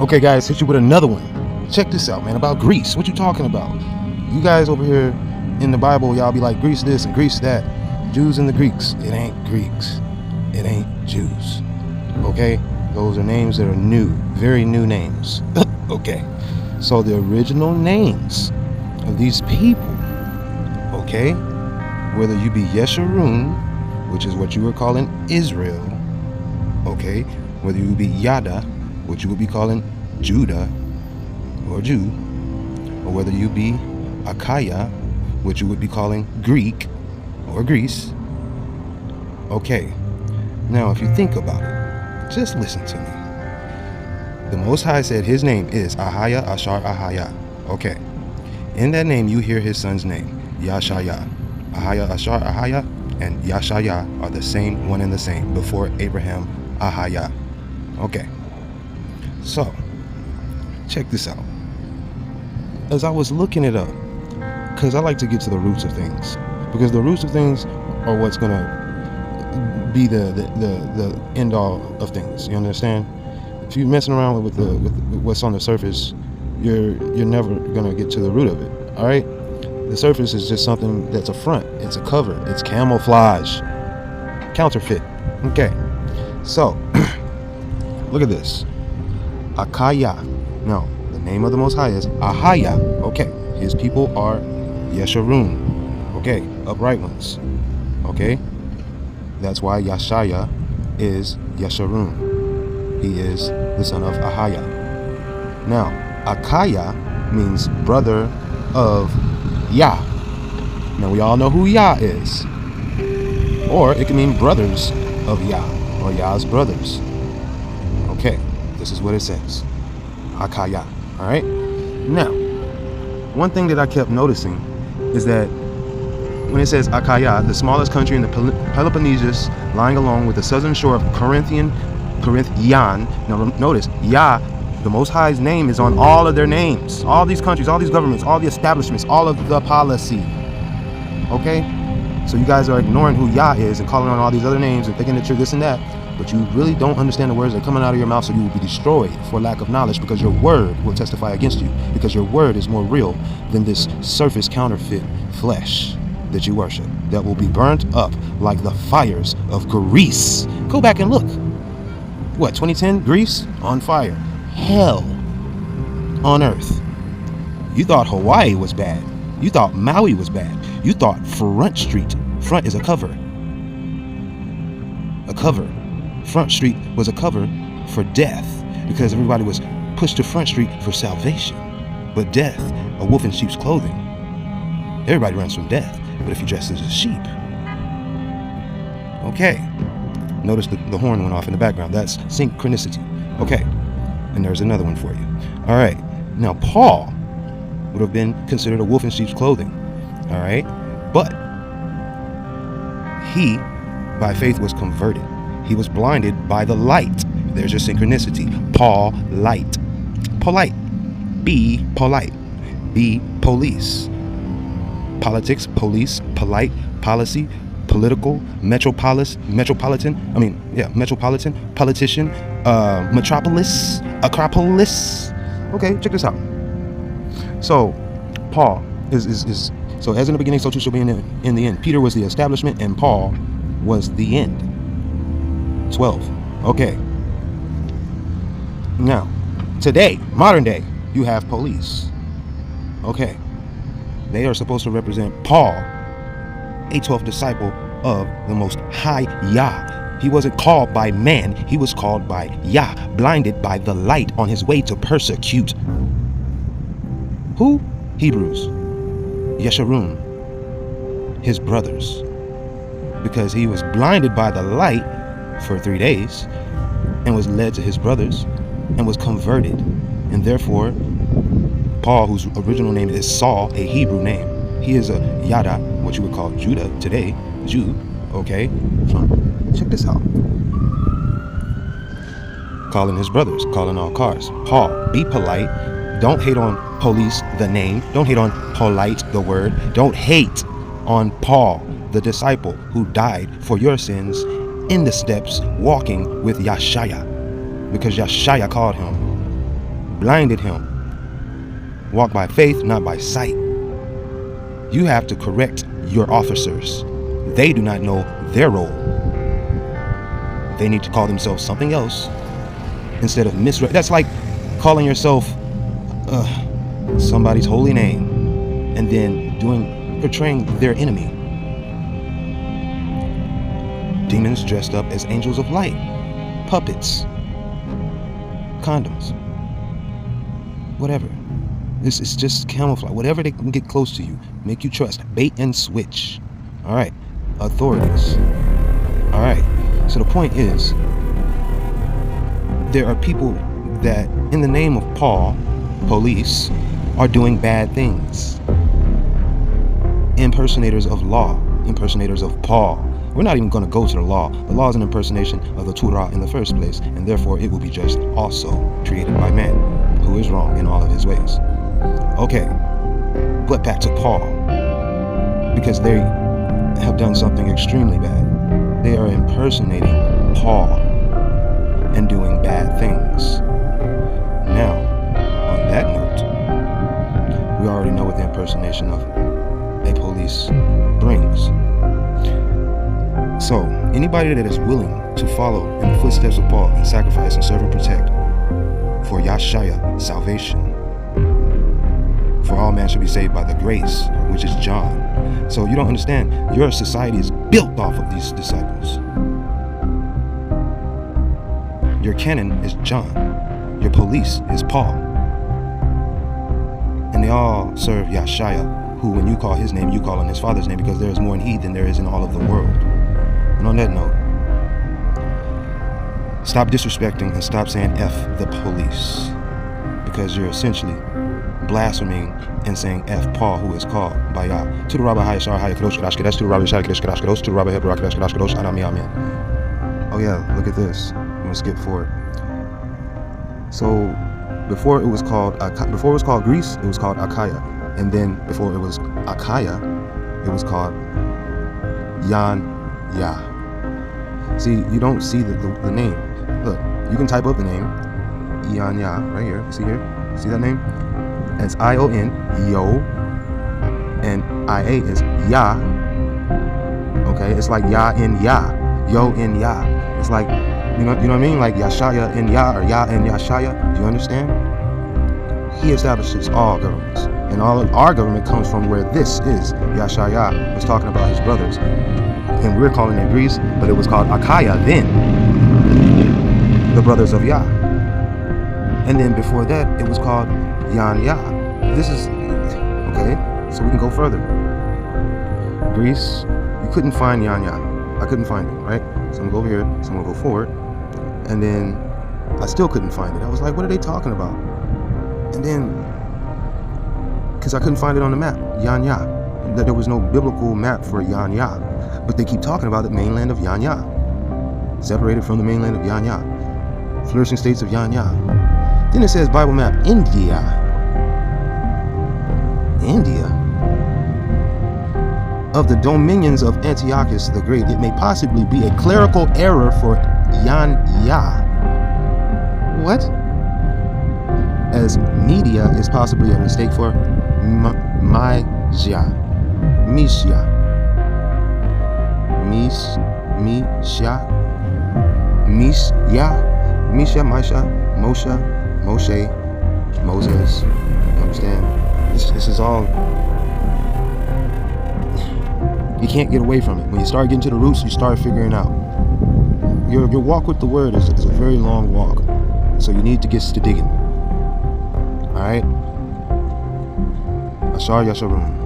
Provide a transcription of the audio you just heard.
Okay, guys, hit you with another one. Check this out, man, about Greece. What you talking about? You guys over here in the Bible, y'all be like, Greece this and Greece that. Jews and the Greeks. It ain't Greeks. It ain't Jews. Okay? Those are names that are new. Very new names. Okay. So the original names of these people, okay, whether you be Yeshurun, which is what you were calling Israel, okay, whether you be Yada, which you would be calling Judah or Jew, or whether you be Achaia, which you would be calling Greek or Greece. Okay, now if you think about it, just listen to me. The Most High said his name is Ahaya Ashar Ahaya. Okay, in that name you hear his son's name, Yashaya. Ahaya Ashar Ahaya and Yashaya are the same, one and the same, before Abraham, Ahaya. Okay. So, check this out. As I was looking it up, because I like to get to the roots of things, because the roots of things are what's going to be the end all of things. You understand? If you're messing around with what's on the surface, you're never going to get to the root of it. All right? The surface is just something that's a front. It's a cover. It's camouflage. Counterfeit. Okay. So, look at this. Achaia. No, the name of the Most High is Ahaya. Okay, his people are Yeshurun. Okay, upright ones. Okay, that's why Yashaya is Yeshurun. He is the son of Ahaya. Now, Achaia means brother of Yah. Now, we all know who Yah is. Or it can mean brothers of Yah, or Yah's brothers. Okay. This is what it says. Achaia. Alright? Now, one thing that I kept noticing is that when it says Achaia, the smallest country in the Peloponnesus, lying along with the southern shore of Corinthian. Now notice, Yah, the Most High's name is on all of their names. All these countries, all these governments, all the establishments, all of the policy. Okay? So you guys are ignoring who Yah is and calling on all these other names and thinking that you're this and that. But you really don't understand the words that are coming out of your mouth, so you will be destroyed for lack of knowledge, because your word will testify against you, because your word is more real than this surface counterfeit flesh that you worship, that will be burnt up like the fires of Greece. Go back and look. What, 2010? Greece? On fire. Hell on earth. You thought Hawaii was bad. You thought Maui was bad. You thought Front Street. Front is a cover. A cover. Front Street was a cover for death, because everybody was pushed to Front Street for salvation. But death, a wolf in sheep's clothing. Everybody runs from death, but if you dress as a sheep. Okay. Notice the horn went off in the background. That's synchronicity. Okay. And there's another one for you. All right. Now, Paul would have been considered a wolf in sheep's clothing. All right. But he, by faith, was converted. He was blinded by the light. There's your synchronicity. Paul, light. Polite. Be polite. Be police. Politics, police, polite, policy, political, metropolitan, politician, metropolis, acropolis. Okay, check this out. So, Paul is so as in the beginning, so too shall be in the end. Peter was the establishment and Paul was the end. 12. Okay. Now, today, modern day, you have police. Okay. They are supposed to represent Paul, a 12th disciple of the Most High Yah. He wasn't called by man, he was called by Yah, blinded by the light on his way to persecute. Who? Hebrews. Yeshurun. His brothers. Because he was blinded by the light for 3 days and was led to his brothers and was converted. And therefore, Paul, whose original name is Saul, a Hebrew name, he is a Yada, what you would call Judah today, Jew, okay? So, check this out. Calling his brothers, calling all cars. Paul, be polite. Don't hate on police, the name. Don't hate on polite, the word. Don't hate on Paul, the disciple who died for your sins in the steps, walking with Yashaya, because Yashaya called him. blinded him. Walk by faith, not by sight. You have to correct your officers. They do not know their role. They need to call themselves something else instead of That's like calling yourself somebody's holy name and then portraying their enemy. Demons dressed up as angels of light, puppets, condoms, whatever. This is just camouflage. Whatever they can get close to you, make you trust. Bait and switch. All right. Authorities. All right. So the point is, there are people that, in the name of Paul, police, are doing bad things. Impersonators of law. Impersonators of Paul. We're not even going to go to the law. The law is an impersonation of the Torah in the first place, and therefore it will be judged also, created by man, who is wrong in all of his ways. Okay, but back to Paul, because they have done something extremely bad. They are impersonating Paul and doing bad things. Now, on that note, we already know what the impersonation of a police brings. So, anybody that is willing to follow in the footsteps of Paul and sacrifice and serve and protect for Yashaya salvation, for all men should be saved by the grace, which is John. So you don't understand. Your society is built off of these disciples. Your canon is John. Your police is Paul. And they all serve Yashaya, who when you call his name, you call on his father's name, because there is more in he than there is in all of the world. And on that note, stop disrespecting and stop saying F the police, because you're essentially blaspheming and saying F Paul, who is called by Yah. To the Rabbi Hayashar Hayakadosh Kadash Kadash, to the Rabbi Shai Kadash Kadash Kadash, to the Rabbi Hebron Kadash Kadash Kadash, Anami Amen. Oh yeah, look at this. I'm gonna skip forward. So before it was called Greece, it was called Achaia, and then before it was Achaia, it was called Yan Yah. See, you don't see the name. Look, you can type up the name Yan Yah right here. See here? See that name? It's I-O-N, Yo, and I-A is Yah. Okay, it's like Yah in Yah, Yo in Yah. It's like, you know what I mean? Like Yashaya in Yah, or Yah in Yashaya. Do you understand? He establishes all governments, and all of our government comes from where this is. Yashaya was talking about his brothers, and we're calling it Greece, but it was called Achaia then, the brothers of Yah. And then before that, it was called Yan Yah. This is, okay, so we can go further. Greece, you couldn't find Yan Yah. I couldn't find it, right? So I'm gonna go over here, so I'm gonna go forward. And then I still couldn't find it. I was like, what are they talking about? And then, because I couldn't find it on the map, Yan Yah. That there was no biblical map for Yan Yah. But they keep talking about the mainland of Yan Yah. Separated from the mainland of Yan Yah. Flourishing states of Yan Yah. Then it says Bible map, India. India. Of the dominions of Antiochus the Great, it may possibly be a clerical error for Yan Yah. What? As media is possibly a mistake for Misha. Misha. Moshe, Moses. You understand? This is all. You can't get away from it. When you start getting to the roots, you start figuring out. Your walk with the word is a very long walk. So you need to get to digging. Alright? Ashar Yasharum.